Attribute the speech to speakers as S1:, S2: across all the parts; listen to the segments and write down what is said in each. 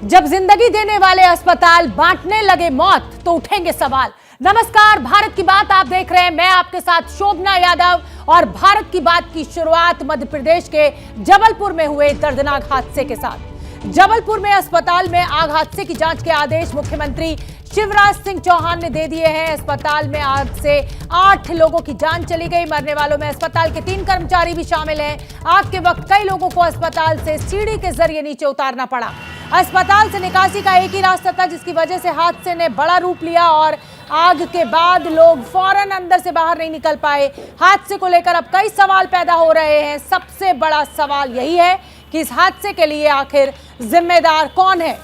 S1: जब जिंदगी देने वाले अस्पताल बांटने लगे मौत तो उठेंगे सवाल। नमस्कार, भारत की बात आप देख रहे हैं। मैं आपके साथ शोभना यादव और भारत की बात की शुरुआत मध्य प्रदेश के जबलपुर में हुए दर्दनाक हादसे के साथ। जबलपुर में अस्पताल में आग हादसे की जांच के आदेश मुख्यमंत्री शिवराज सिंह चौहान ने दे दिए हैं। अस्पताल में आग से 8 लोगों की जान चली गई। मरने वालों में अस्पताल के 3 कर्मचारी भी शामिल हैं। आग के वक्त कई लोगों को अस्पताल से सीढ़ी के जरिए नीचे उतारना पड़ा। अस्पताल से निकासी का एक ही रास्ता था, जिसकी वजह से हादसे ने बड़ा रूप लिया और आग के बाद लोग फौरन अंदर से बाहर नहीं निकल पाए। हादसे को लेकर अब कई सवाल पैदा हो रहे हैं। सबसे बड़ा सवाल यही है कि इस हादसे के लिए आखिर जिम्मेदार कौन है।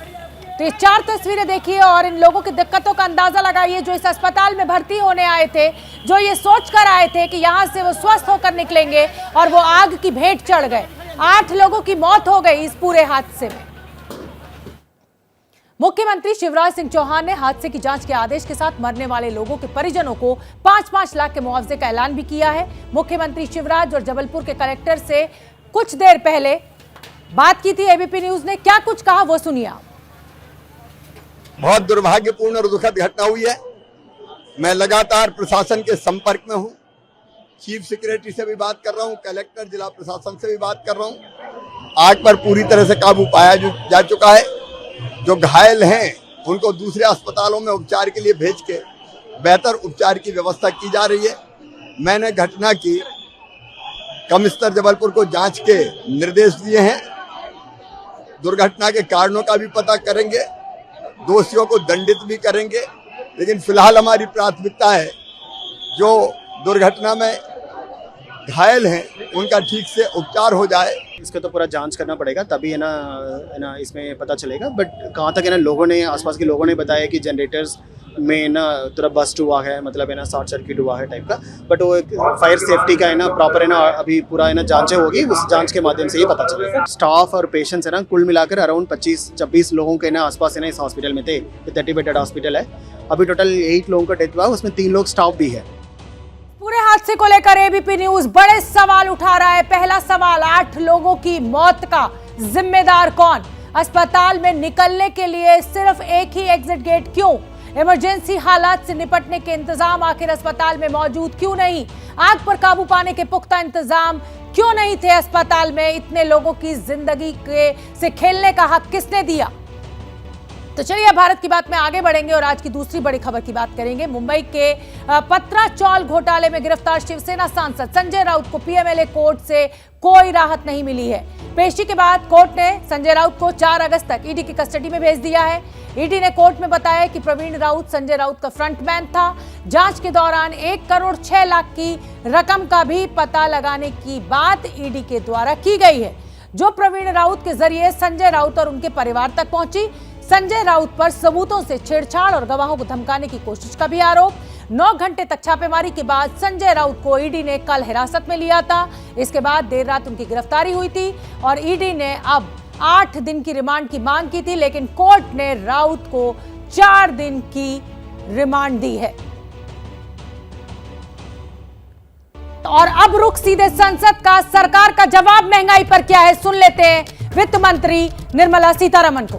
S1: तो ये 4 तस्वीरें देखिए और इन लोगों की दिक्कतों का अंदाजा लगाइए जो इस अस्पताल में भर्ती होने आए थे, जो ये सोचकर आए थे कि यहां से वो स्वस्थ होकर निकलेंगे और वो आग की भेंट चढ़ गए। 8 लोगों की मौत हो गई इस पूरे हादसे में। मुख्यमंत्री शिवराज सिंह चौहान ने हादसे की जांच के आदेश के साथ मरने वाले लोगों के परिजनों को 5-5 लाख के मुआवजे का ऐलान भी किया है। मुख्यमंत्री शिवराज और जबलपुर के कलेक्टर से कुछ देर पहले बात की थी एबीपी न्यूज ने। क्या कुछ कहा वो सुनिए आप।
S2: बहुत दुर्भाग्यपूर्ण और दुखद घटना हुई है। मैं लगातार प्रशासन के संपर्क में हूं। चीफ सेक्रेटरी से भी बात कर रहा हूं, कलेक्टर जिला प्रशासन से भी बात कर रहा हूं। आग पर पूरी तरह से काबू पाया जा चुका है। जो घायल हैं उनको दूसरे अस्पतालों में उपचार के लिए भेज के बेहतर उपचार की व्यवस्था की जा रही है। मैंने घटना की कमिश्नर जबलपुर को जांच के निर्देश दिए हैं। दुर्घटना के कारणों का भी पता करेंगे, दोषियों को दंडित भी करेंगे, लेकिन फिलहाल हमारी प्राथमिकता है जो दुर्घटना में घायल हैं उनका ठीक से उपचार हो जाए।
S3: इसका तो पूरा जांच करना पड़ेगा, तभी है ना इसमें पता चलेगा। बट कहाँ तक है ना, लोगों ने, आसपास के लोगों ने बताया कि जनरेटर्स में ना थोड़ा बस्ट हुआ है, मतलब है ना शॉर्ट सर्किट हुआ है टाइप का। बट वो एक फायर सेफ्टी का है ना प्रॉपर है ना अभी पूरा है ना जांचें होगी, उस जांच के माध्यम से ये पता चलेगा। स्टाफ और पेशेंट्स है ना कुल मिलाकर अराउंड 25-26 लोगों के ना आसपास है ना इस हॉस्पिटल में थे। 30 बेडेड हॉस्पिटल है। अभी टोटल 8 लोगों का डेथ हुआ, उसमें 3 लोग स्टाफ भी है।
S1: पूरे हादसे को लेकर एबीपी न्यूज बड़े सवाल उठा रहा है। पहला सवाल, 8 लोगों की मौत का जिम्मेदार कौन? अस्पताल में निकलने के लिए सिर्फ एक ही एग्जिट गेट क्यों? इमरजेंसी हालात से निपटने के इंतजाम आखिर अस्पताल में मौजूद क्यों नहीं? आग पर काबू पाने के पुख्ता इंतजाम क्यों नहीं थे अस्पताल में? इतने लोगों की जिंदगी से खेलने का हक किसने दिया? तो चलिए भारत की बात में आगे बढ़ेंगे और आज की दूसरी बड़ी खबर की बात करेंगे। मुंबई के पत्राचौल घोटाले में गिरफ्तार शिवसेना सांसद संजय राउत को पीएमएलए कोर्ट से कोई राहत नहीं मिली है। पेशी के बाद कोर्ट ने संजय राउत को 4 अगस्त तक ईडी की कस्टडी में भेज दिया है। ईडी ने कोर्ट में बताया कि प्रवीण राउत संजय राउत का फ्रंटमैन था। जांच के दौरान 1 करोड़ 6 लाख की रकम का भी पता लगाने की बात ईडी के द्वारा की गई है, जो प्रवीण राउत के जरिए संजय राउत और उनके परिवार तक पहुंची। संजय राउत पर सबूतों से छेड़छाड़ और गवाहों को धमकाने की कोशिश का भी आरोप। 9 घंटे तक छापेमारी के बाद संजय राउत को ईडी ने कल हिरासत में लिया था। इसके बाद देर रात उनकी गिरफ्तारी हुई थी और ईडी ने अब 8 दिन की रिमांड की मांग की थी, लेकिन कोर्ट ने राउत को 4 दिन की रिमांड दी है। और अब रुख सीधे संसद का। सरकार का जवाब महंगाई पर क्या है, सुन लेते हैं वित्त मंत्री निर्मला सीतारमण को।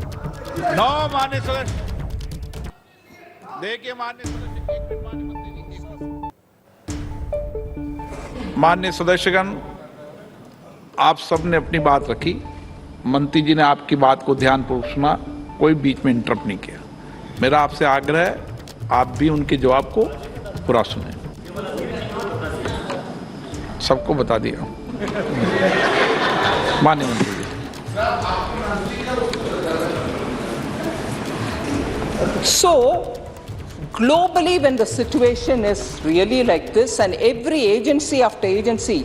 S4: माननीय सदस्य, देखिए माननीय सदस्यगण, आप सबने अपनी बात रखी। मंत्री जी ने आपकी बात को ध्यानपूर्वक सुना, कोई बीच में इंटरप्ट नहीं किया। मेरा आपसे आग्रह है आप भी उनके जवाब को पूरा सुने। सबको बता दिया माननीय मंत्री जी।
S5: So, globally, when the situation is really like this, and every agency after agency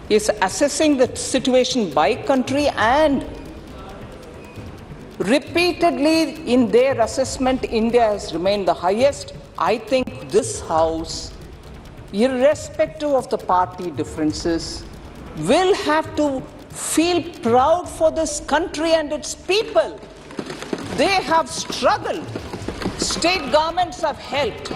S5: is assessing the situation by country, and repeatedly in their assessment, India has remained the highest. I think this House, irrespective of the party differences, will have to feel proud for this country and its people. They have struggled. State governments have helped.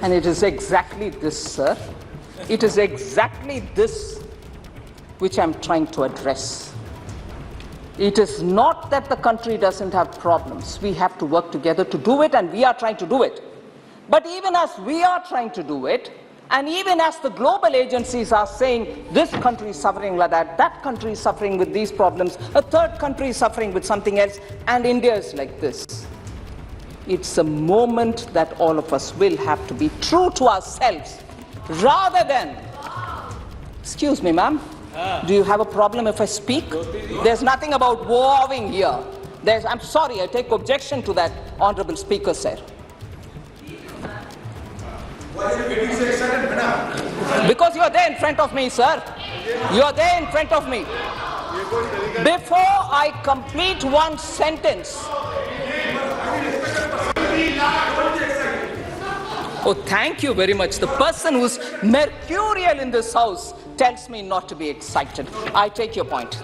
S5: And it is exactly this, sir. It is exactly this which I'm trying to address. It is not that the country doesn't have problems. We have to work together to do it, and we are trying to do it. But even as we are trying to do it, and even as the global agencies are saying this country is suffering like that country is suffering with these problems, a third country is suffering with something else, and India is like this. It's a moment that all of us will have to be true to ourselves rather than, excuse me, ma'am, do you have a problem if I speak? There's nothing about warring here. I'm sorry, I take objection to that, Honorable Speaker, sir. Because you are there in front of me, sir. You are there in front of me. Before I complete one sentence. Oh, thank you very much. The person who's mercurial in this house tells me not to be excited. I take your point.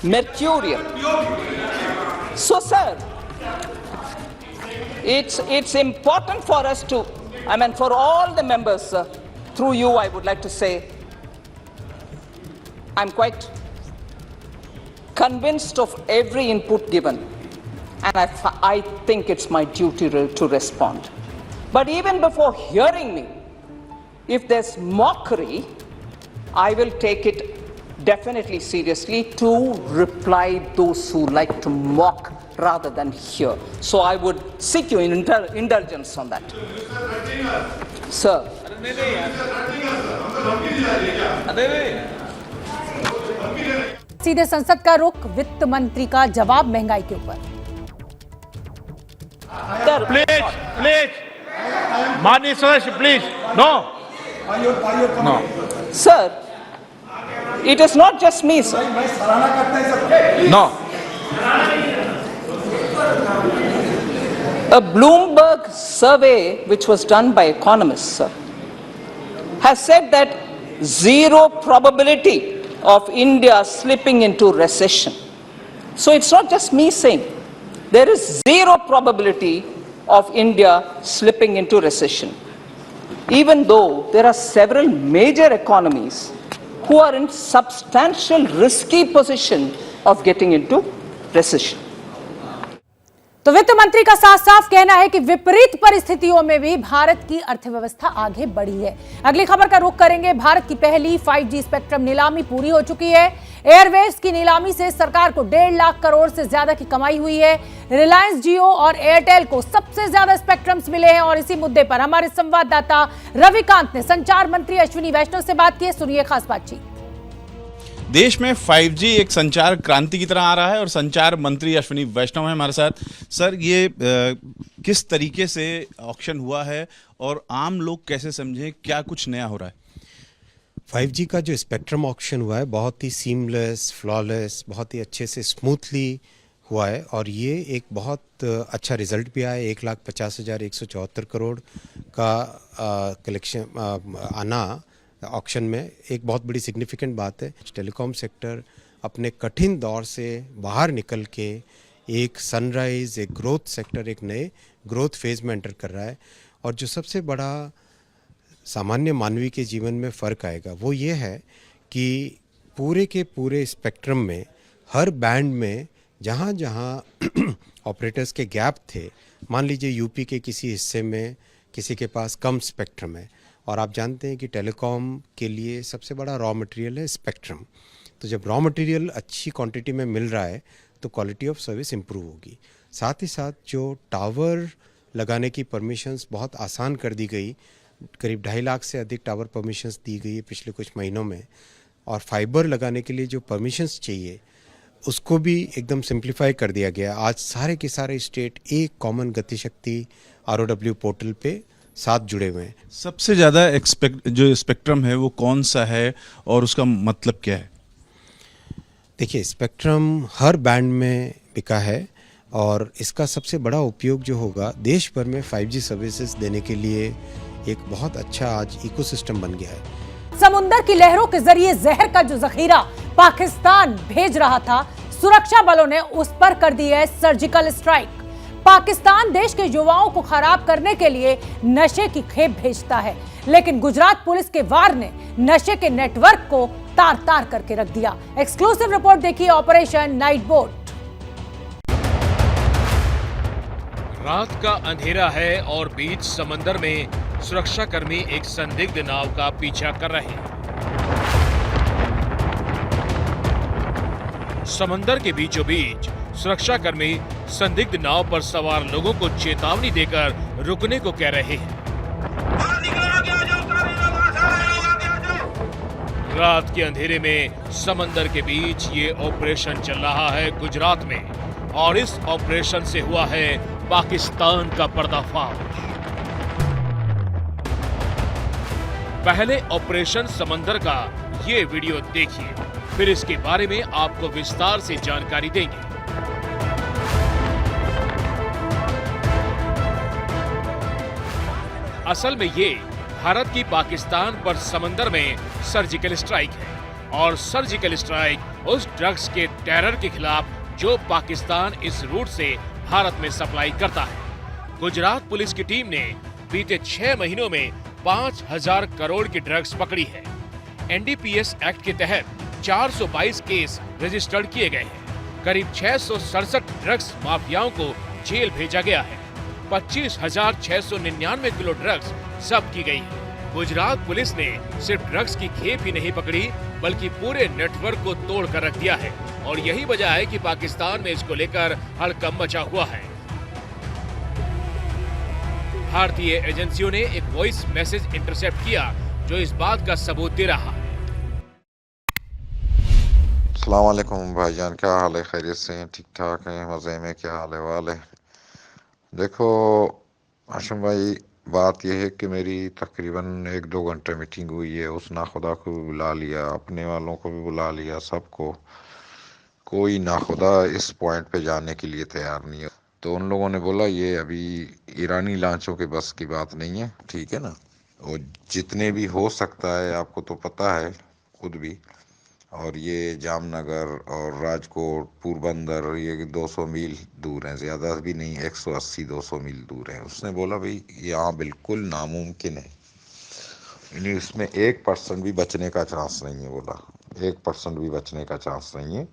S5: Mercurial. So, sir, it's important for us to, for all the members, through you, I would like to say, I'm quite convinced of every input given, and I think it's my duty to respond. But even before hearing me, if there's mockery, I will take it definitely seriously to reply those who like to mock rather than hear. So I would seek your indulgence on that. Sir.
S1: सीधे संसद का रुख, वित्त मंत्री का जवाब महंगाई के ऊपर।
S4: प्लीज माननीय सदस्य, please no
S5: Sir, it is not just me, sir.
S4: No
S5: A Bloomberg survey, which was done by economists, sir, has said that zero probability of India slipping into recession. So it's not just me saying, there is zero probability of India slipping into recession. Even though there are several major economies who are in substantial risky position of getting into recession.
S1: तो वित्त मंत्री का साफ साफ कहना है कि विपरीत परिस्थितियों में भी भारत की अर्थव्यवस्था आगे बढ़ी है। अगली खबर का रुख करेंगे। भारत की पहली 5G स्पेक्ट्रम नीलामी पूरी हो चुकी है। एयरवेव्स की नीलामी से सरकार को 1.5 लाख करोड़ से ज्यादा की कमाई हुई है। रिलायंस जियो और एयरटेल को सबसे ज्यादा स्पेक्ट्रम्स मिले हैं और इसी मुद्दे पर हमारे संवाददाता रविकांत ने संचार मंत्री अश्विनी वैष्णव से बात की है। सुनिए खास बातचीत।
S6: देश में 5G एक संचार क्रांति की तरह आ रहा है और संचार मंत्री अश्विनी वैष्णव हैं हमारे साथ। सर, ये किस तरीके से ऑक्शन हुआ है और आम लोग कैसे समझें, क्या कुछ नया हो रहा है?
S7: 5G का जो स्पेक्ट्रम ऑक्शन हुआ है बहुत ही सीमलेस, फ्लॉलेस, बहुत ही अच्छे से स्मूथली हुआ है और ये एक बहुत अच्छा रिजल्ट भी आया है। 1,50,174 करोड़ का कलेक्शन आना ऑक्शन में एक बहुत बड़ी सिग्निफिकेंट बात है। टेलीकॉम सेक्टर अपने कठिन दौर से बाहर निकल के एक सनराइज, एक ग्रोथ सेक्टर, एक नए ग्रोथ फेज में एंटर कर रहा है और जो सबसे बड़ा सामान्य मानवी के जीवन में फ़र्क आएगा वो ये है कि पूरे के पूरे स्पेक्ट्रम में हर बैंड में जहाँ जहाँ ऑपरेटर्स के गैप थे, मान लीजिए यूपी के किसी हिस्से में किसी के पास कम स्पेक्ट्रम है और आप जानते हैं कि टेलीकॉम के लिए सबसे बड़ा रॉ मटेरियल है स्पेक्ट्रम। तो जब रॉ मटेरियल अच्छी क्वांटिटी में मिल रहा है तो क्वालिटी ऑफ सर्विस इम्प्रूव होगी। साथ ही साथ जो टावर लगाने की परमिशंस बहुत आसान कर दी गई, करीब 2.5 लाख से अधिक टावर परमिशंस दी गई है पिछले कुछ महीनों में, और फाइबर लगाने के लिए जो परमिशंस चाहिए उसको भी एकदम सिंप्लीफाई कर दिया गया। आज सारे के सारे स्टेट एक कॉमन गतिशक्ति ROW पोर्टल पे साथ जुड़े हुए हैं।
S6: सबसे ज़्यादा जो स्पेक्ट्रम है वो कौन सा है और उसका मतलब क्या है?
S7: देखिए, स्पेक्ट्रम हर बैंड में बिका है और इसका सबसे बड़ा उपयोग जो होगा देश भर में 5G सर्विसेज देने के लिए एक बहुत अच्छा आज इकोसिस्टम बन गया है।
S1: समुद्र की लहरों के जरिए जहर का जो जखीरा पाकिस्तान भेज रहा था, सुरक्षा बलों ने उस पर कर दी है सर्जिकल स्ट्राइक। पाकिस्तान देश के युवाओं को खराब करने के लिए नशे की खेप भेजता है, लेकिन गुजरात पुलिस के वार ने नशे के नेटवर्क को तार तार करके रख दिया। एक्सक्लूसिव रिपोर्ट देखिए ऑपरेशन नाइट बोट।
S8: रात का अंधेरा है और बीच समंदर में सुरक्षाकर्मी एक संदिग्ध नाव का पीछा कर रहे हैं। समंदर के बीचों बीच सुरक्षाकर्मी संदिग्ध नाव पर सवार लोगों को चेतावनी देकर रुकने को कह रहे हैं। रात के अंधेरे में समंदर के बीच ये ऑपरेशन चल रहा है गुजरात में, और इस ऑपरेशन से हुआ है पाकिस्तान का पर्दाफाश। पहले ऑपरेशन समंदर का ये वीडियो देखिए, फिर इसके बारे में आपको विस्तार से जानकारी देंगे। असल में ये भारत की पाकिस्तान पर समंदर में सर्जिकल स्ट्राइक है, और सर्जिकल स्ट्राइक उस ड्रग्स के टेरर के खिलाफ जो पाकिस्तान इस रूट से भारत में सप्लाई करता है। गुजरात पुलिस की टीम ने बीते 6 महीनों में 5000 करोड़ की ड्रग्स पकड़ी है। एनडीपीएस एक्ट के तहत 422 केस रजिस्टर्ड किए गए हैं। करीब 667 ड्रग्स माफियाओं को जेल भेजा गया है। 25,699 किलो ड्रग्स जब्त की गई है। गुजरात पुलिस ने सिर्फ ड्रग्स की खेप ही नहीं पकड़ी, बल्कि पूरे नेटवर्क को तोड़ कर रख दिया है, और यही वजह है कि पाकिस्तान में इसको लेकर हड़कंप मचा हुआ है। भारतीय एजेंसियों ने एक वॉइस मैसेज इंटरसेप्ट किया जो इस बात का सबूत दे रहा है।
S9: अस्सलाम वालेकुम भाईजान, क्या हाल है? खैरियत से हैं? ठीक ठाक हैं? मज़े में? क्या हाल है वाले? देखो आशम भाई, बात यह है कि मेरी तकरीबन 1-2 घंटे मीटिंग हुई है। उस नाखुदा को भी बुला लिया, अपने वालों को भी बुला लिया, सबको। कोई नाखुदा इस पॉइंट पे जाने के लिए तैयार नहीं है। तो उन लोगों ने बोला ये अभी ईरानी लांचों के बस की बात नहीं है, ठीक है ना। वो जितने भी हो सकता है, आपको तो पता है खुद भी, और ये जामनगर और राजकोट, पोरबंदर, ये 200 मील दूर हैं, ज़्यादा भी नहीं, 180-200 मील दूर हैं। उसने बोला भाई यहाँ बिल्कुल नामुमकिन है, यानी इसमें 1% भी बचने का चांस नहीं है। बोला 1% भी बचने का चांस नहीं है,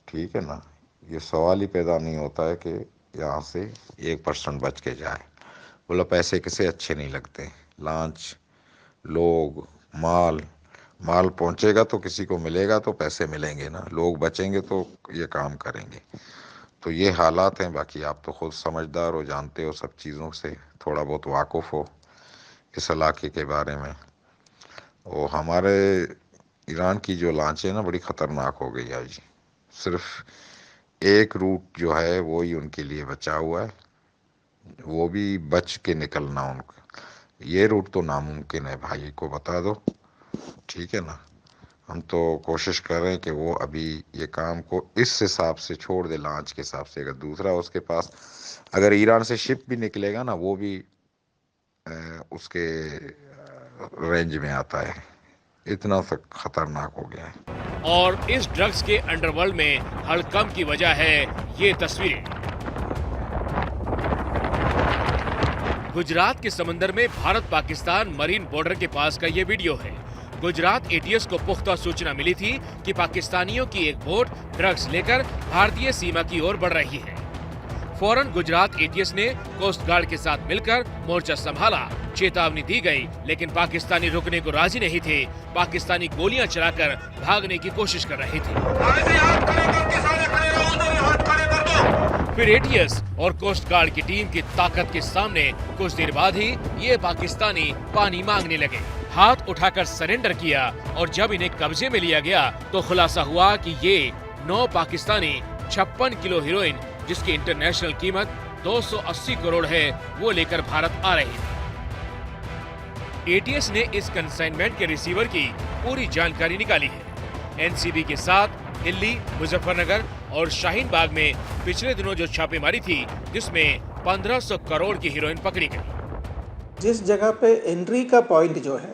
S9: ठीक है ना। ये सवाल ही पैदा नहीं होता है कि यहाँ से 1% बच के जाए। बोला पैसे किसे अच्छे नहीं लगते, लांच, लोग, माल पहुँचेगा तो किसी को मिलेगा तो पैसे मिलेंगे ना, लोग बचेंगे तो ये काम करेंगे। तो ये हालात हैं। बाकी आप तो खुद समझदार हो, जानते हो सब चीज़ों से, थोड़ा बहुत वाकुफ़ हो इस इलाके के बारे में। वो हमारे ईरान की जो लांच है ना, बड़ी ख़तरनाक हो गई है जी। सिर्फ एक रूट जो है वो ही उनके लिए बचा हुआ है, वो भी बच के निकलना उनका। ये रूट तो नामुमकिन है भाई, को बता दो, ठीक है ना। हम तो कोशिश कर रहे हैं कि वो अभी ये काम को इस हिसाब से छोड़ दे, लांच के हिसाब से। अगर दूसरा उसके पास अगर ईरान से शिप भी निकलेगा ना, वो भी उसके रेंज में आता है। इतना तक खतरनाक हो गया है।
S8: और इस ड्रग्स के अंडरवर्ल्ड में हड़कंप की वजह है ये तस्वीरें। गुजरात के समंदर में भारत पाकिस्तान मरीन बॉर्डर के पास का ये वीडियो है। गुजरात एटीएस को पुख्ता सूचना मिली थी कि पाकिस्तानियों की एक बोट ड्रग्स लेकर भारतीय सीमा की ओर बढ़ रही है। फौरन गुजरात एटीएस ने कोस्ट गार्ड के साथ मिलकर मोर्चा संभाला। चेतावनी दी गई, लेकिन पाकिस्तानी रुकने को राजी नहीं थे। पाकिस्तानी गोलियां चलाकर भागने की कोशिश कर रहे थे। फिर एटीएस और कोस्ट गार्ड की टीम की ताकत के सामने कुछ देर बाद ही ये पाकिस्तानी पानी मांगने लगे। हाथ उठाकर सरेंडर किया, और जब इन्हें कब्जे में लिया गया तो खुलासा हुआ कि ये 9 पाकिस्तानी 56 किलो हेरोइन, जिसकी इंटरनेशनल कीमत 280 करोड़ है, वो लेकर भारत आ रहे थे। एटीएस ने इस कंसाइनमेंट के रिसीवर की पूरी जानकारी निकाली है। एनसीबी के साथ दिल्ली, मुजफ्फरनगर और शाहीन बाग में पिछले दिनों जो छापेमारी थी, जिसमें 1500 करोड़ की हीरोइन पकड़ी गई।
S10: जिस जगह पे एंट्री का पॉइंट जो है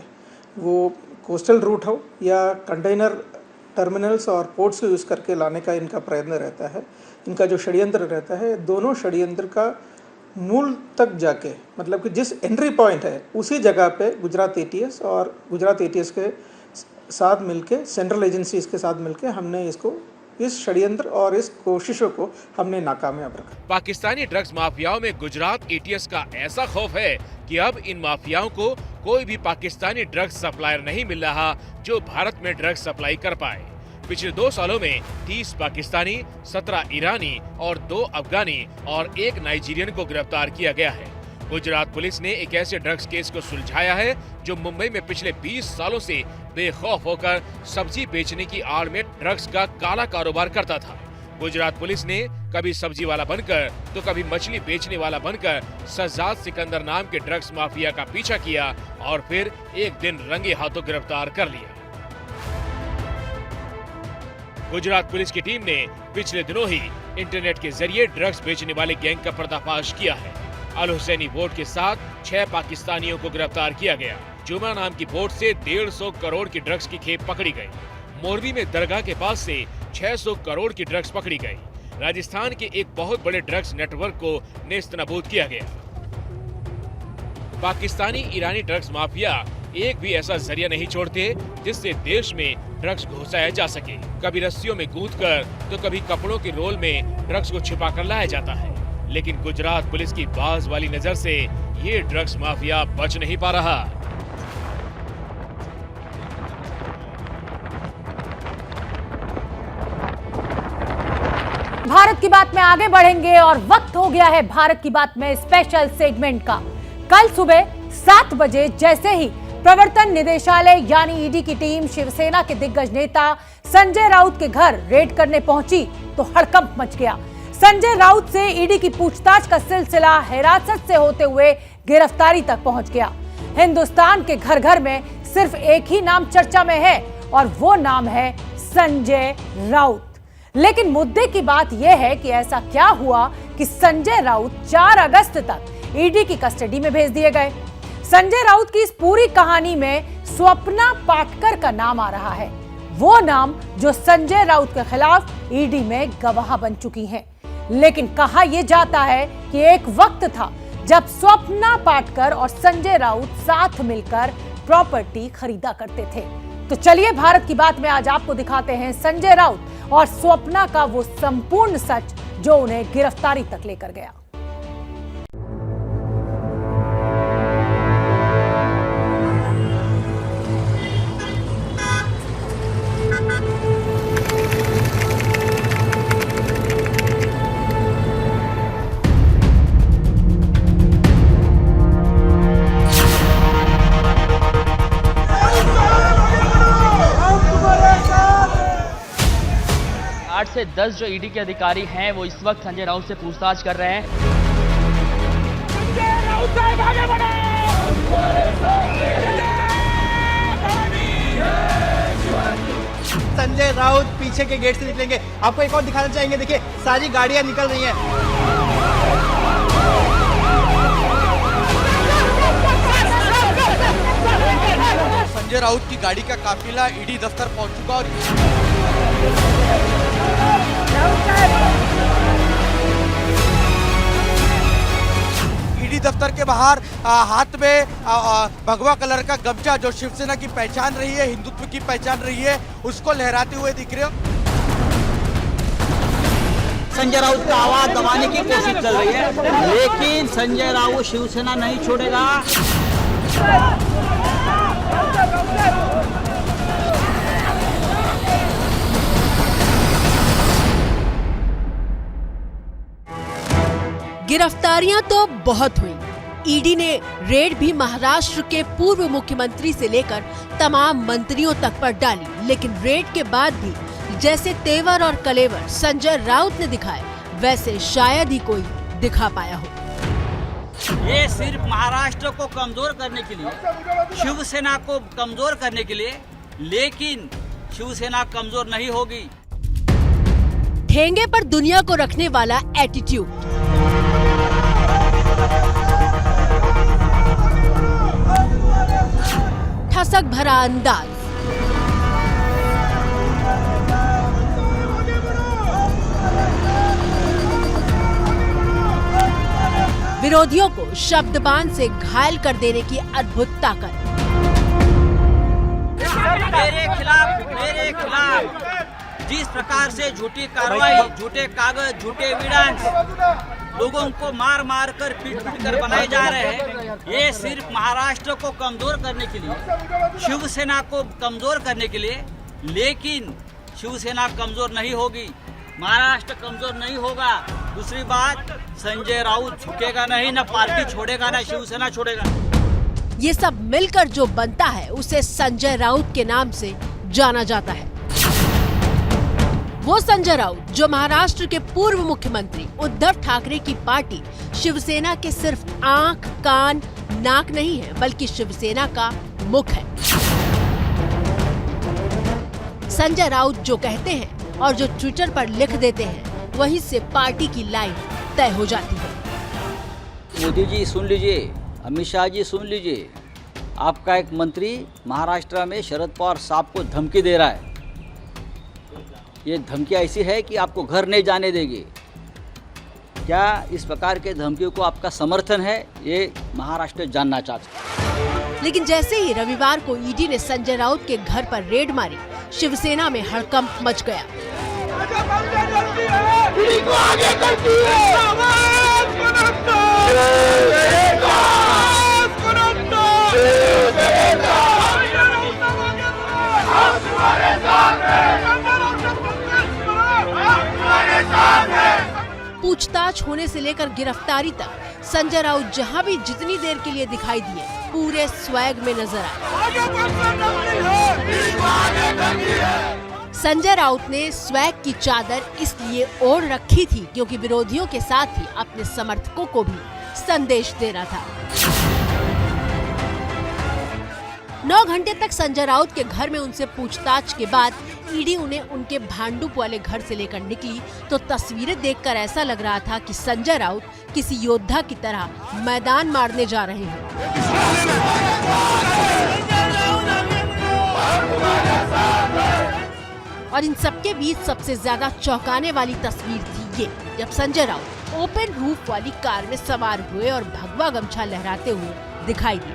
S10: वो कोस्टल रूट हो या कंटेनर टर्मिनल्स और पोर्ट्स को यूज़ करके लाने का इनका प्रयत्न रहता है, इनका जो षड्यंत्र रहता है, दोनों षड्यंत्र का मूल तक जाके, मतलब कि जिस एंट्री पॉइंट है उसी जगह पे गुजरात एटीएस और गुजरात एटीएस के साथ मिलके, सेंट्रल एजेंसीज के साथ मिलके हमने इसको, इस षड्यंत्र और इस कोशिशों को हमने नाकामयाब रखा।
S8: पाकिस्तानी ड्रग्स माफियाओं में गुजरात एटीएस का ऐसा खौफ है कि अब इन माफियाओं को कोई भी पाकिस्तानी ड्रग्स सप्लायर नहीं मिल रहा जो भारत में ड्रग्स सप्लाई कर पाए। पिछले 2 सालों में 30 पाकिस्तानी, 17 ईरानी और 2 अफगानी और 1 नाइजीरियन को गिरफ्तार किया गया है। गुजरात पुलिस ने एक ऐसे ड्रग्स केस को सुलझाया है जो मुंबई में पिछले 20 सालों से बेखौफ होकर सब्जी बेचने की आड़ में ड्रग्स का काला कारोबार करता था। गुजरात पुलिस ने कभी सब्जी वाला बनकर तो कभी मछली बेचने वाला बनकर सज्जाद सिकंदर नाम के ड्रग्स माफिया का पीछा किया और फिर एक दिन रंगे हाथों गिरफ्तार कर लिया। गुजरात पुलिस की टीम ने पिछले दिनों ही इंटरनेट के जरिए ड्रग्स बेचने वाले गैंग का पर्दाफाश किया है। अल हुसैनी बोट के साथ 6 पाकिस्तानियों को गिरफ्तार किया गया। जुमा नाम की बोट से 150 करोड़ की ड्रग्स की खेप पकड़ी गई। मोरबी में दरगाह के पास से 600 करोड़ की ड्रग्स पकड़ी गई। राजस्थान के एक बहुत बड़े ड्रग्स नेटवर्क को नेस्तनाबूद किया गया। पाकिस्तानी ईरानी ड्रग्स माफिया एक भी ऐसा जरिया नहीं छोड़ते जिससे देश में ड्रग्स घुसाया जा सके। कभी रस्सियों में गूंथकर तो कभी कपड़ों के रोल में ड्रग्स को छिपा कर लाया जाता है, लेकिन गुजरात पुलिस की बाज वाली नजर से ये ड्रग्स माफिया बच नहीं पा रहा।
S1: भारत की बात में आगे बढ़ेंगे और वक्त हो गया है भारत की बात में स्पेशल सेगमेंट का। कल सुबह 7 बजे जैसे ही प्रवर्तन निदेशालय यानी ईडी की टीम शिवसेना के दिग्गज नेता संजय राउत के घर रेड करने पहुंची तो हड़कंप मच गया। संजय राउत से ईडी की पूछताछ का सिलसिला हिरासत से होते हुए गिरफ्तारी तक पहुंच गया। हिंदुस्तान के घर घर में सिर्फ एक ही नाम चर्चा में है और वो नाम है संजय राउत। लेकिन मुद्दे की बात यह है कि ऐसा क्या हुआ कि संजय राउत 4 अगस्त तक ईडी की कस्टडी में भेज दिए गए। संजय राउत की इस पूरी कहानी में स्वप्ना पाटकर का नाम आ रहा है, वो नाम जो संजय राउत के खिलाफ ईडी में गवाह बन चुकी हैं। लेकिन कहा यह जाता है कि एक वक्त था जब स्वप्ना पाटकर और संजय राउत साथ मिलकर प्रॉपर्टी खरीदा करते थे। तो चलिए भारत की बात में आज आपको दिखाते हैं संजय राउत और स्वप्ना का वो संपूर्ण सच जो उन्हें गिरफ्तारी तक लेकर गया।
S11: से 10 जो ईडी के अधिकारी हैं वो इस वक्त संजय राउत से पूछताछ कर रहे हैं।
S12: संजय राउत पीछे के गेट से निकलेंगे। आपको एक और दिखाना चाहेंगे, देखिए सारी गाड़ियां निकल रही हैं।
S13: संजय राउत की गाड़ी का काफिला ईडी दफ्तर पहुंच चुका और ईडी दफ्तर के बाहर हाथ में भगवा कलर का गमछा जो शिवसेना की पहचान रही है, हिंदुत्व की पहचान रही है, उसको लहराते हुए दिख रहे हो।
S14: संजय राउत का आवाज दबाने की कोशिश चल रही है, लेकिन संजय राउत शिवसेना नहीं छोड़ेगा।
S15: गिरफ्तारियां तो बहुत हुई। ईडी ने रेड भी महाराष्ट्र के पूर्व मुख्यमंत्री से लेकर तमाम मंत्रियों तक पर डाली, लेकिन रेड के बाद भी जैसे तेवर और कलेवर संजय राउत ने दिखाए वैसे शायद ही कोई दिखा पाया हो।
S14: ये सिर्फ महाराष्ट्र को कमजोर करने के लिए, शिवसेना को कमजोर करने के लिए, लेकिन शिवसेना कमजोर नहीं होगी।
S15: ठेंगे पर दुनिया को रखने वाला एटीट्यूड, ठसक भरा अंदाज, विरोधियों को शब्दबाण से घायल कर देने की अद्भुत ताकत।
S14: मेरे खिलाफ जिस प्रकार से झूठी कार्रवाई, झूठे कागज, झूठे एविडेंस लोगों को मार मार कर पीट कर बनाए जा रहे हैं, ये सिर्फ महाराष्ट्र को कमजोर करने के लिए, शिवसेना को कमजोर करने के लिए। लेकिन शिवसेना कमजोर नहीं होगी, महाराष्ट्र कमजोर नहीं होगा। दूसरी बात, संजय राउत झुकेगा नहीं, न पार्टी छोड़ेगा, न शिवसेना छोड़ेगा।
S15: ये सब मिलकर जो बनता है उसे संजय राउत के नाम से जाना जाता है। वो संजय राउत जो महाराष्ट्र के पूर्व मुख्यमंत्री उद्धव ठाकरे की पार्टी शिवसेना के सिर्फ आंख, कान, नाक नहीं है, बल्कि शिवसेना का मुख है। संजय राउत जो कहते हैं और जो ट्विटर पर लिख देते हैं, वहीं से पार्टी की लाइन तय हो जाती है।
S14: मोदी जी सुन लीजिए, अमित शाह जी सुन लीजिए, आपका एक मंत्री महाराष्ट्र में शरद पवार साहब को धमकी दे रहा है। ये धमकी ऐसी है कि आपको घर नहीं जाने देगी। क्या इस प्रकार के धमकियों को आपका समर्थन है? ये महाराष्ट्र जानना चाहता है।
S15: लेकिन जैसे ही रविवार को ईडी ने संजय राउत के घर पर रेड मारी, शिवसेना में हड़कंप मच गया। पूछताछ होने से लेकर गिरफ्तारी तक संजय राउत जहां भी जितनी देर के लिए दिखाई दिए, पूरे स्वैग में नजर आए। संजय राउत ने स्वैग की चादर इसलिए ओढ़ रखी थी क्योंकि विरोधियों के साथ ही अपने समर्थकों को भी संदेश दे रहा था। 9 घंटे तक संजय राउत के घर में उनसे पूछताछ के बाद ईडी उन्हें उनके भांडुप वाले घर से लेकर निकली तो तस्वीरें देखकर ऐसा लग रहा था कि संजय राउत किसी योद्धा की तरह मैदान मारने जा रहे हैं। और इन सबके बीच सबसे ज्यादा चौंकाने वाली तस्वीर थी ये, जब संजय राउत ओपन रूफ वाली कार में सवार हुए और भगवा गमछा लहराते हुए दिखाई दिए।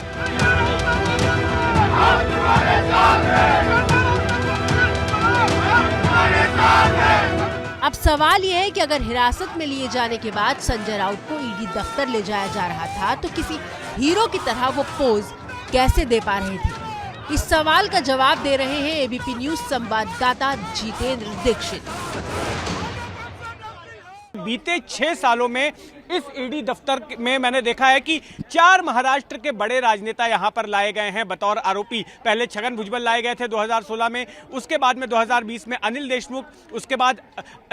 S15: अब सवाल ये है कि अगर हिरासत में लिए जाने के बाद संजय राउत को ईडी दफ्तर ले जाया जा रहा था तो किसी हीरो की तरह वो पोज कैसे दे पा रहे थे? इस सवाल का जवाब दे रहे हैं एबीपी न्यूज संवाददाता जितेंद्र दीक्षित।
S16: बीते 6 सालों में इस ईडी दफ्तर में मैंने देखा है कि 4 महाराष्ट्र के बड़े राजनेता यहां पर लाए गए हैं बतौर आरोपी। पहले छगन भुजबल लाए गए थे 2016 में, उसके बाद में 2020 में अनिल देशमुख, उसके बाद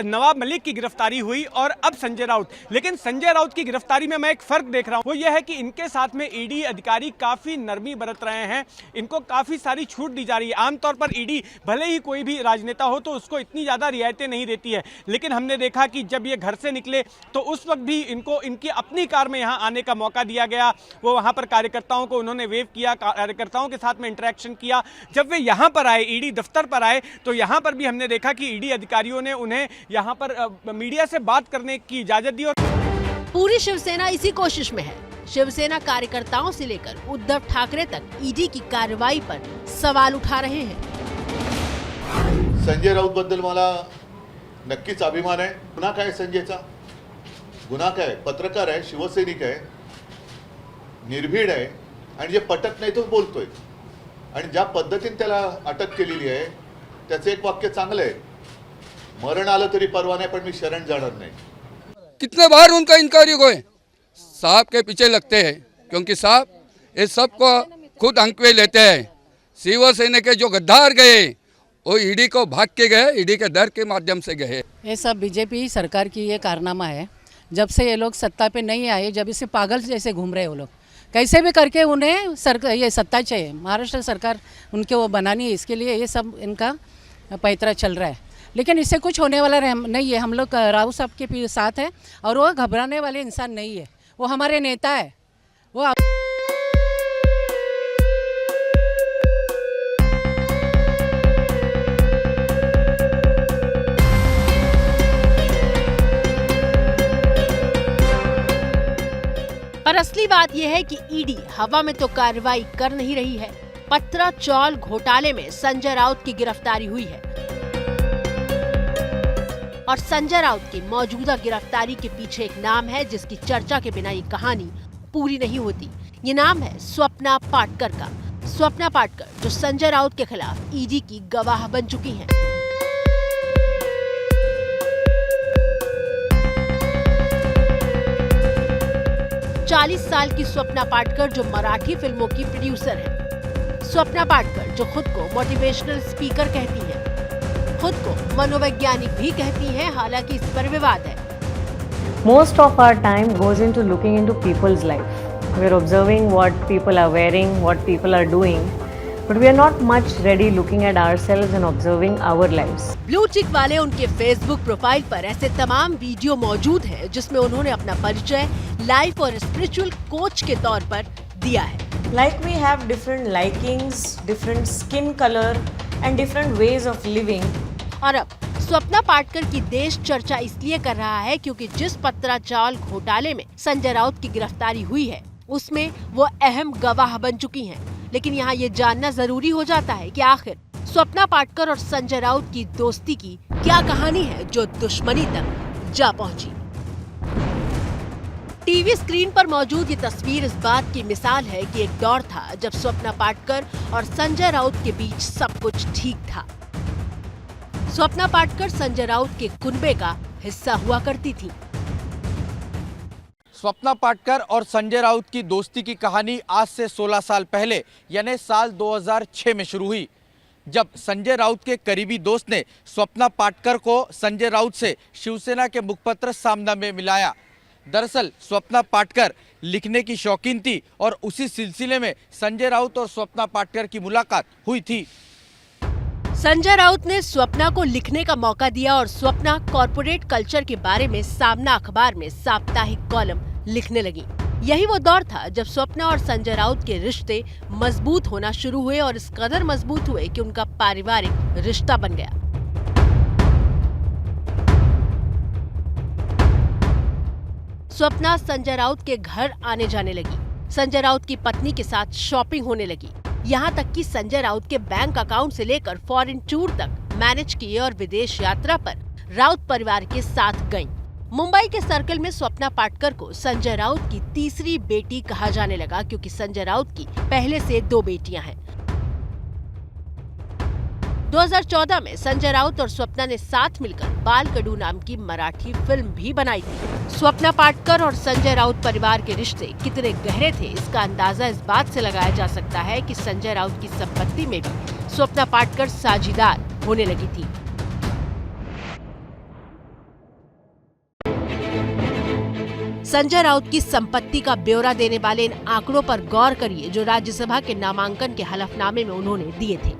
S16: नवाब मलिक की गिरफ्तारी हुई और अब संजय राउत। लेकिन संजय राउत की गिरफ्तारी में मैं एक फर्क देख रहा हूं, वो यह है कि इनके साथ में ईडी अधिकारी काफी नरमी बरत रहे हैं, इनको काफी सारी छूट दी जा रही है। आमतौर पर ईडी भले ही कोई भी राजनेता हो तो उसको इतनी ज्यादा रियायतें नहीं देती है, लेकिन हमने देखा कि जब ये घर से निकले तो उस वक्त भी इनको इनकी अपनी कार में यहां आने का मौका दिया गया। वो वहां पर कार्यकर्ताओं को उन्होंने वेव किया, कार्यकर्ताओं के साथ में इंटरेक्शन किया। जब वे यहां पर आए, ईडी दफ्तर पर आए, तो यहां पर भी हमने देखा कि ईडी अधिकारियों ने उन्हें यहां पर मीडिया से बात करने की इजाजत दी। और
S15: पूरी शिवसेना इसी कोशिश में है। शिवसेना कार्यकर्ताओं से लेकर उद्धव ठाकरे तक ईडी की कार्रवाई पर सवाल उठा रहे हैं।
S17: संजय राऊत बद्दल मला नक्कीच अभिमान आहे। गुन्हा काय संजयचा? गुन्हा काय? पत्रकार आहे, शिवसैनिक आहे, निर्भीड आहे आणि जे पटत नाही तो बोलतोय। आणि ज्या पद्धतीने त्याला अटक केलेली आहे त्याचं एक वाक्य चांगलं आहे, मरण आलं तरी परवा नाही पण मी शरण जाणार नाही।
S18: कितने बार उनका इंक्वायरी हुए, साहब के पीछे लगते हैं क्योंकि साहब ये सबको खुद अंकवे लेते हैं। शिवसेना के जो गद्दार गए वो ईडी को भाग के गए, ईडी के डर के माध्यम से गए।
S19: ये सब बीजेपी सरकार की ये कारनामा है। जब से ये लोग सत्ता पे नहीं आए, जब इसे पागल जैसे घूम रहे हैं वो लोग, कैसे भी करके उन्हें ये सत्ता चाहिए, महाराष्ट्र सरकार उनके वो बनानी है, इसके लिए ये सब इनका पैतरा चल रहा है। लेकिन इससे कुछ होने वाला नहीं है। हम लोग राउत साहब के साथ है और वो घबराने वाले इंसान नहीं है, वो हमारे नेता है। वो
S15: पर असली बात यह है कि ईडी हवा में तो कार्रवाई कर नहीं रही है। पत्रा चौल घोटाले में संजय राउत की गिरफ्तारी हुई है और संजय राउत की मौजूदा गिरफ्तारी के पीछे एक नाम है जिसकी चर्चा के बिना ये कहानी पूरी नहीं होती। ये नाम है स्वप्ना पाटकर का। स्वप्ना पाटकर जो संजय राउत के खिलाफ ईडी की गवाह बन चुकी हैं। चालीस साल की स्वप्ना पाटकर जो मराठी फिल्मों की प्रोड्यूसर है। स्वप्ना पाटकर जो खुद को मोटिवेशनल स्पीकर कहती है, खुद को मनोवैज्ञानिक भी कहती हैं, हालांकि इस पर विवाद है।
S20: Most of our time goes into looking into people's life. We are observing what people are wearing, what people are doing, but we are not much ready looking at ourselves and observing our lives.
S15: Blue tick वाले उनके Facebook profile पर ऐसे तमाम video मौजूद हैं जिसमें उन्होंने अपना परिचय लाइफ और स्पिरिचुअल कोच के तौर पर दिया है।
S20: Like we have different likings, different skin color and different ways of living.
S15: और अब स्वप्ना पाटकर की देश चर्चा इसलिए कर रहा है क्योंकि जिस पत्रा चावल घोटाले में संजय राउत की गिरफ्तारी हुई है उसमें वो अहम गवाह बन चुकी हैं। लेकिन यहाँ ये जानना जरूरी हो जाता है कि आखिर स्वप्ना पाटकर और संजय राउत की दोस्ती की क्या कहानी है जो दुश्मनी तक जा पहुंची। टीवी स्क्रीन पर मौजूद ये तस्वीर इस बात की मिसाल है कि एक दौर था जब स्वप्ना पाटकर और संजय राउत के बीच सब कुछ ठीक था। स्वप्ना पाटकर संजय राउत के कुनबे का हिस्सा हुआ करती थी।
S16: स्वप्ना पाटकर और संजय राउत की दोस्ती की कहानी आज से 16 साल पहले यानी साल 2006 में शुरू हुई, जब संजय राउत के करीबी दोस्त ने स्वप्ना पाटकर को संजय राउत से शिवसेना के मुखपत्र सामना में मिलाया। दरअसल स्वप्ना पाटकर लिखने की शौकीन थी और उसी सिलसिले में संजय राउत और स्वप्ना पाटकर की मुलाकात हुई थी।
S15: संजय राउत ने स्वप्ना को लिखने का मौका दिया और स्वप्ना कॉर्पोरेट कल्चर के बारे में सामना अखबार में साप्ताहिक कॉलम लिखने लगी। यही वो दौर था जब स्वप्ना और संजय राउत के रिश्ते मजबूत होना शुरू हुए और इस कदर मजबूत हुए कि उनका पारिवारिक रिश्ता बन गया। स्वप्ना संजय राउत के घर आने जाने लगी। संजय राउत की पत्नी के साथ शॉपिंग होने लगी। यहाँ तक कि संजय राउत के बैंक अकाउंट से लेकर फॉरेन टूर तक मैनेज किए और विदेश यात्रा पर राउत परिवार के साथ गईं। मुंबई के सर्कल में स्वप्ना पाटकर को संजय राउत की तीसरी बेटी कहा जाने लगा क्योंकि संजय राउत की पहले से 2 बेटियां हैं। 2014 में संजय राउत और स्वप्ना ने साथ मिलकर बालकडू नाम की मराठी फिल्म भी बनाई थी। स्वप्ना पाटकर और संजय राउत परिवार के रिश्ते कितने गहरे थे इसका अंदाजा इस बात से लगाया जा सकता है कि संजय राउत की संपत्ति में भी स्वप्ना पाटकर साझीदार होने लगी थी। संजय राउत की संपत्ति का ब्यौरा देने वाले इन आंकड़ों पर गौर करिए जो राज्यसभा के नामांकन के हलफनामे में उन्होंने दिए थे।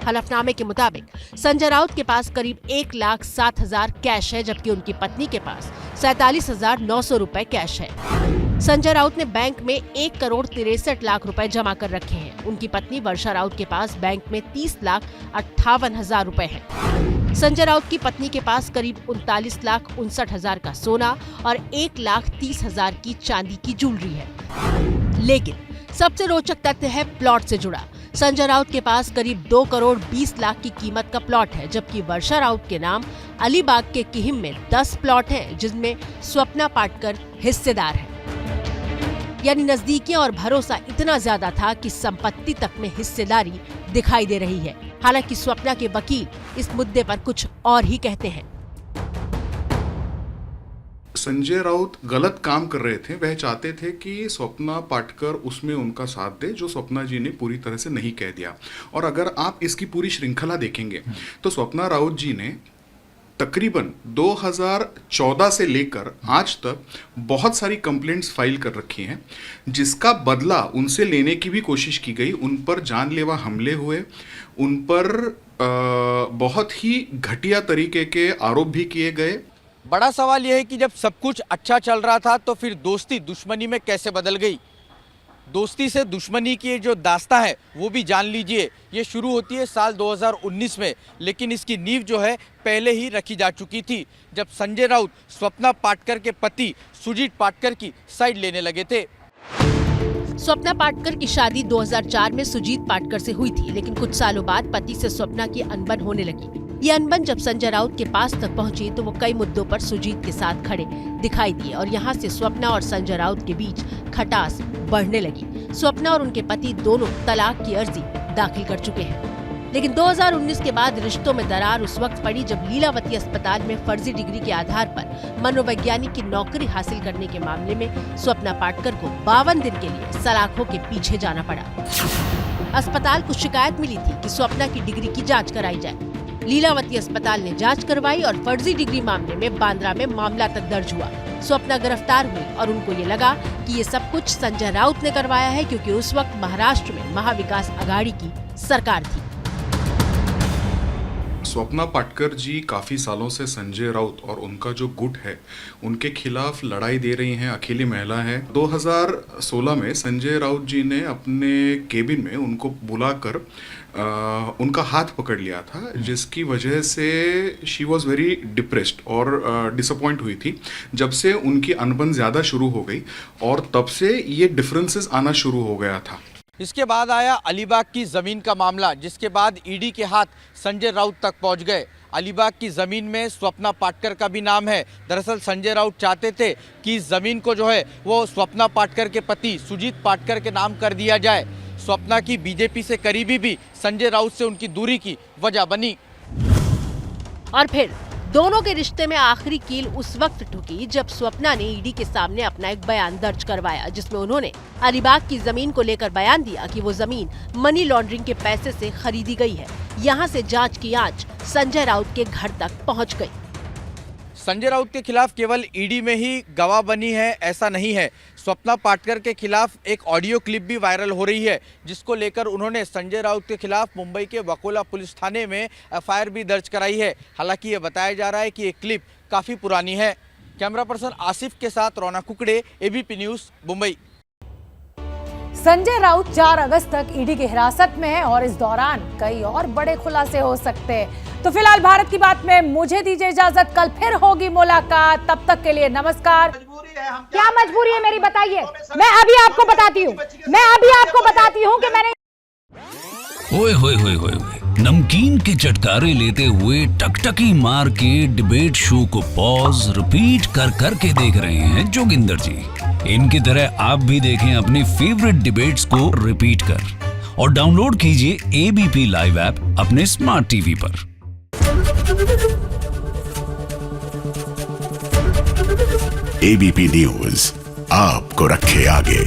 S15: हलफनामे के मुताबिक संजय राउत के पास करीब 1,07,000 कैश है जबकि उनकी पत्नी के पास 47,900 रुपए कैश है। संजय राउत ने बैंक में 1,63,00,000 रुपए जमा कर रखे हैं। उनकी पत्नी वर्षा राउत के पास बैंक में 30,58,000 रुपए हैं। संजय राउत की पत्नी के पास करीब 39,59,000 का सोना और 1,30,000 की चांदी की ज्वेलरी है। लेकिन सबसे रोचक तथ्य है प्लॉट से जुड़ा। संजय राउत के पास करीब 2,20,00,000 की कीमत का प्लॉट है जबकि वर्षा राउत के नाम अलीबाग के किहिम में 10 प्लॉट हैं जिसमें स्वप्ना पाटकर हिस्सेदार है। यानी नजदीकियां और भरोसा इतना ज्यादा था कि संपत्ति तक में हिस्सेदारी दिखाई दे रही है। हालांकि स्वप्ना के वकील इस मुद्दे पर कुछ और ही कहते हैं।
S21: संजय राउत गलत काम कर रहे थे। वह चाहते थे कि स्वप्ना पाटकर उसमें उनका साथ दे, जो स्वप्ना जी ने पूरी तरह से नहीं कह दिया। और अगर आप इसकी पूरी श्रृंखला देखेंगे तो स्वप्ना राउत जी ने तकरीबन 2014 से लेकर आज तक बहुत सारी कंप्लेंट्स फाइल कर रखी हैं जिसका बदला उनसे लेने की भी कोशिश की गई। उन पर जानलेवा हमले हुए, उन पर बहुत ही घटिया तरीके के आरोप भी किए गए।
S16: बड़ा सवाल यह है कि जब सब कुछ अच्छा चल रहा था तो फिर दोस्ती दुश्मनी में कैसे बदल गई।
S2: दोस्ती से दुश्मनी की जो दास्तां है वो भी जान लीजिए। ये शुरू होती है साल 2019 में, लेकिन इसकी नींव जो है पहले ही रखी जा चुकी थी, जब संजय राउत स्वप्ना पाटकर के पति सुजीत पाटकर की साइड लेने लगे थे।
S15: स्वप्ना पाटकर की शादी 2004 में सुजीत पाटकर से हुई थी, लेकिन कुछ सालों बाद पति से स्वप्ना की अनबन होने लगी। ये अनबन जब संजय राउत के पास तक पहुंची तो वो कई मुद्दों पर सुजीत के साथ खड़े दिखाई दिए और यहाँ से स्वप्ना और संजय राउत के बीच खटास बढ़ने लगी। स्वप्ना और उनके पति दोनों तलाक की अर्जी दाखिल कर चुके हैं, लेकिन 2019 के बाद रिश्तों में दरार उस वक्त पड़ी जब लीलावती अस्पताल में फर्जी डिग्री के आधार पर मनोवैज्ञानिक की नौकरी हासिल करने के मामले में स्वप्ना पाटकर को 52 दिन के लिए सलाखों के पीछे जाना पड़ा। अस्पताल को शिकायत मिली थी कि स्वप्ना की डिग्री की जांच कराई जाए। लीलावती अस्पताल ने जांच करवाई और फर्जी डिग्री मामले में बांद्रा में मामला तक दर्ज हुआ। स्वप्ना गिरफ्तार हुई और उनको ये लगा कि ये सब कुछ संजय राउत ने करवाया है, क्योंकि उस वक्त महाराष्ट्र में महाविकास आघाड़ी की सरकार थी।
S21: स्वप्ना पाटकर जी काफ़ी सालों से संजय राउत और उनका जो गुट है उनके खिलाफ लड़ाई दे रही हैं। अकेली महिला है। 2016 में संजय राउत जी ने अपने केबिन में उनको बुलाकर उनका हाथ पकड़ लिया था, जिसकी वजह से शी वॉज वेरी डिप्रेस्ड और डिसअपॉइंट हुई थी। जब से उनकी अनबन ज़्यादा शुरू हो गई और तब से ये डिफरेंसेस आना शुरू हो गया था।
S2: इसके बाद आया अलीबाग की जमीन का मामला, जिसके बाद ईडी के हाथ संजय राउत तक पहुंच गए। अलीबाग की जमीन में स्वप्ना पाटकर का भी नाम है। दरअसल संजय राउत चाहते थे कि जमीन को जो है वो स्वप्ना पाटकर के पति सुजीत पाटकर के नाम कर दिया जाए। स्वप्ना की बीजेपी से करीबी भी संजय राउत से उनकी दूरी की वजह बनी।
S15: और फिर दोनों के रिश्ते में आखिरी कील उस वक्त ठुकी जब स्वप्ना ने ईडी के सामने अपना एक बयान दर्ज करवाया, जिसमें उन्होंने अलीबाग की जमीन को लेकर बयान दिया कि वो जमीन मनी लॉन्ड्रिंग के पैसे से खरीदी गई है। यहाँ से जांच की आंच संजय राउत के घर तक पहुँच गई।
S2: संजय राउत के खिलाफ केवल ईडी में ही गवाह बनी है ऐसा नहीं है। स्वप्ना पाटकर के खिलाफ एक ऑडियो क्लिप भी वायरल हो रही है, जिसको लेकर उन्होंने संजय राउत के खिलाफ मुंबई के वकोला पुलिस थाने में एफआईआर भी दर्ज कराई है। हालांकि ये बताया जा रहा है कि ये क्लिप काफ़ी पुरानी है। कैमरा पर्सन आसिफ के साथ रौनक कुकड़े, एबीपी न्यूज़, मुंबई।
S1: संजय राउत 4 अगस्त तक ईडी की हिरासत में है और इस दौरान कई और बड़े खुलासे हो सकते हैं। तो फिलहाल भारत की बात में मुझे दीजिए इजाजत, कल फिर होगी मुलाकात। तब तक के लिए नमस्कार।
S22: क्या मजबूरी है मेरी, बताइए। मैं अभी आपको बताती हूँ कि मैंने
S23: ओए होए होए होए नमकीन के चटकारे लेते हुए टकटकी मार के डिबेट शो को पॉज रिपीट कर करके देख रहे हैं जोगिंदर जी। इनकी तरह आप भी देखें अपनी फेवरेट डिबेट्स को रिपीट कर और डाउनलोड कीजिए एबीपी लाइव ऐप अपने स्मार्ट टीवी पर।
S24: एबीपी न्यूज आपको रखे आगे।